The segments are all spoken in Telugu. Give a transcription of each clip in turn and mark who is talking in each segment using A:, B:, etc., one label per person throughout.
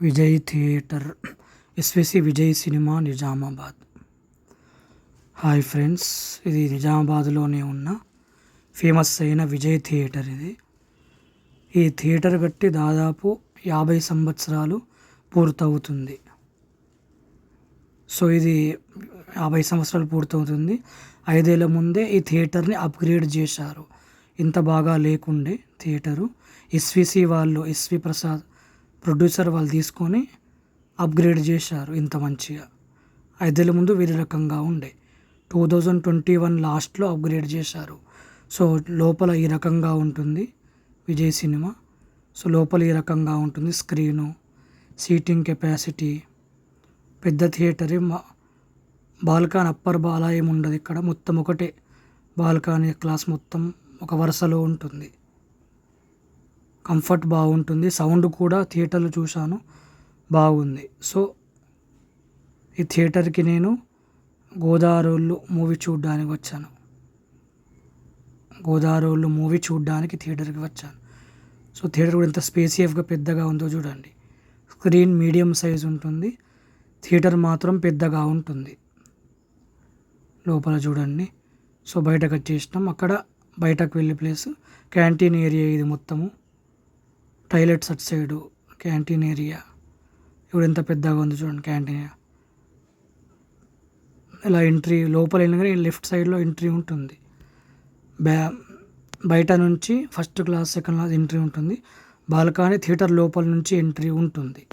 A: Vijay theatre SVC Vijay cinema Nizamabad. Hi friends, ఇది నిజామాబాద్లోనే ఉన్న ఫేమస్ అయిన విజయ్ థియేటర్. ఈ థియేటర్ కట్టి దాదాపు 50 సంవత్సరాలు పూర్తవుతుంది. సో ఇది 50 సంవత్సరాలు పూర్తవుతుంది. 5 ఏళ్ల ముందే ఈ థియేటర్ని అప్గ్రేడ్ చేశారు. ఇంత బాగా లేకుండే థియేటరు. ఎస్విసి వాళ్ళు, ఎస్వి ప్రసాద్ ప్రొడ్యూసర్ వాళ్ళు తీసుకొని అప్గ్రేడ్ చేశారు ఇంత మంచిగా. 5 ఏళ్ల ముందు వేరే రకంగా ఉండే. 2021 లాస్ట్లో అప్గ్రేడ్ చేశారు. సో లోపల ఈ రకంగా ఉంటుంది విజయ్ సినిమా. సో లోపల ఈ రకంగా ఉంటుంది స్క్రీను, సీటింగ్ కెపాసిటీ. పెద్ద థియేటరే. బాల్కనీ అప్పర్ అలా ఏమి ఉండదు ఇక్కడ. మొత్తం ఒకటే బాల్కనీ క్లాస్, మొత్తం ఒక వరుసలో ఉంటుంది. కంఫర్ట్ బాగుంటుంది. సౌండ్ కూడా థియేటర్లో చూశాను, బాగుంది. సో ఈ థియేటర్కి నేను గోదావరోళ్ళు మూవీ చూడడానికి వచ్చాను. గోదావరోళ్ళు మూవీ చూడడానికి థియేటర్కి వచ్చాను. సో థియేటర్ కూడా ఎంత స్పేసియస్గా పెద్దగా ఉందో చూడండి. స్క్రీన్ మీడియం సైజ్ ఉంటుంది, థియేటర్ మాత్రం పెద్దగా ఉంటుంది. లోపల చూడండి. సో బయటకు వచ్చేసినాం. అక్కడ బయటకు వెళ్ళే ప్లేస్ క్యాంటీన్ ఏరియా. ఇది మొత్తము టాయిలెట్స్ అటు సైడు క్యాంటీన్ ఏరియా. ఇప్పుడు ఎంత పెద్దగా ఉంది చూడండి క్యాంటీన్ ఏరియా. ఇలా ఎంట్రీ లోపల వెళ్ళగానే లెఫ్ట్ సైడ్లో ఎంట్రీ ఉంటుంది. బయట నుంచి first class, second class entry ఉంటుంది. బాల్కనీ థియేటర్ లోపల నుంచి ఎంట్రీ ఉంటుంది.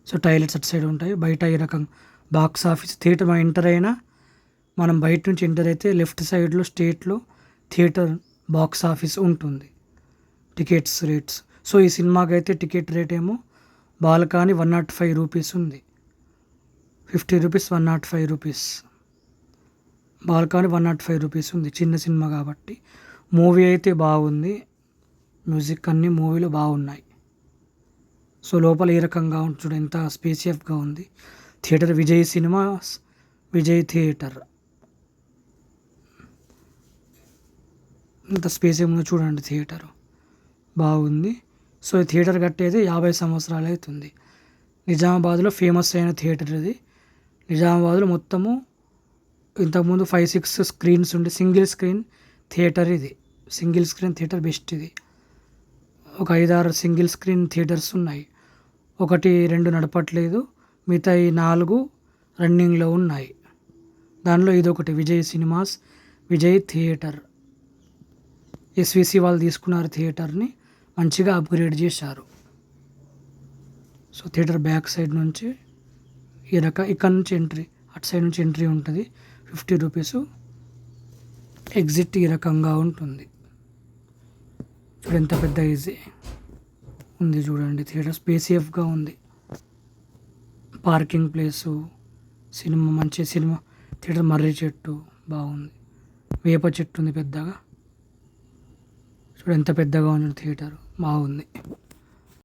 A: సో టాయిలెట్స్ అటు సైడ్ ఉంటాయి. బయట ఈ రకం బాక్స్ ఆఫీస్ థియేటర్ మనం ఎంటర్ అయినా, మనం బయట నుంచి ఎంటర్ అయితే లెఫ్ట్ సైడ్లో స్టేట్లో థియేటర్ బాక్స్ ఆఫీస్ ఉంటుంది. Tickets rates. సో ఈ సినిమాకి అయితే టికెట్ రేట్ ఏమో బాల్కనీ 105 రూపీస్ ఉంది. 50 రూపీస్, 105 రూపీస్. బాల్కనీ 105 రూపీస్ ఉంది. చిన్న సినిమా కాబట్టి. మూవీ అయితే బాగుంది. మ్యూజిక్ అన్నీ మూవీలో బాగున్నాయి. సో లోపల ఈ రకంగా ఉంటుంది. ఎంత స్పేసియస్గా ఉంది theatre. Vijay cinema, Vijay theatre. ఇంత స్పేస్ ఏముందో చూడండి. థియేటరు బాగుంది. సో ఈ థియేటర్ కట్టేది 50 సంవత్సరాలు అవుతుంది. నిజామాబాద్లో ఫేమస్ అయిన థియేటర్ ఇది. నిజామాబాద్లో మొత్తము ఇంతకుముందు 5-6 స్క్రీన్స్ ఉండే సింగిల్ స్క్రీన్ థియేటర్ ఇది. సింగిల్ స్క్రీన్ థియేటర్ బెస్ట్ ఇది. ఒక 5-6 సింగిల్ స్క్రీన్ థియేటర్స్ ఉన్నాయి. 1-2 నడపట్లేదు, మిగతా 4 రన్నింగ్లో ఉన్నాయి. దానిలో ఇదొకటి Vijay cinemas, Vijay theatre. SVC వాళ్ళు తీసుకున్నారు థియేటర్ని, మంచిగా అప్గ్రేడ్ చేశారు. సో థియేటర్ బ్యాక్ సైడ్ నుంచి ఇక్కడ నుంచి ఎంట్రీ, అటు సైడ్ నుంచి ఎంట్రీ ఉంటుంది. 50 రూపీసు. ఎగ్జిట్ ఈ రకంగా ఉంటుంది. చూడు ఎంత పెద్ద ఈజీ ఉంది చూడండి. థియేటర్ స్పేసియస్గా ఉంది. పార్కింగ్ ప్లేసు, సినిమా మంచి సినిమా థియేటర్. మర్రి చెట్టు బాగుంది, వేప చెట్టు ఉంది పెద్దగా. చూడు ఎంత పెద్దగా ఉంది థియేటర్, బాగుంది.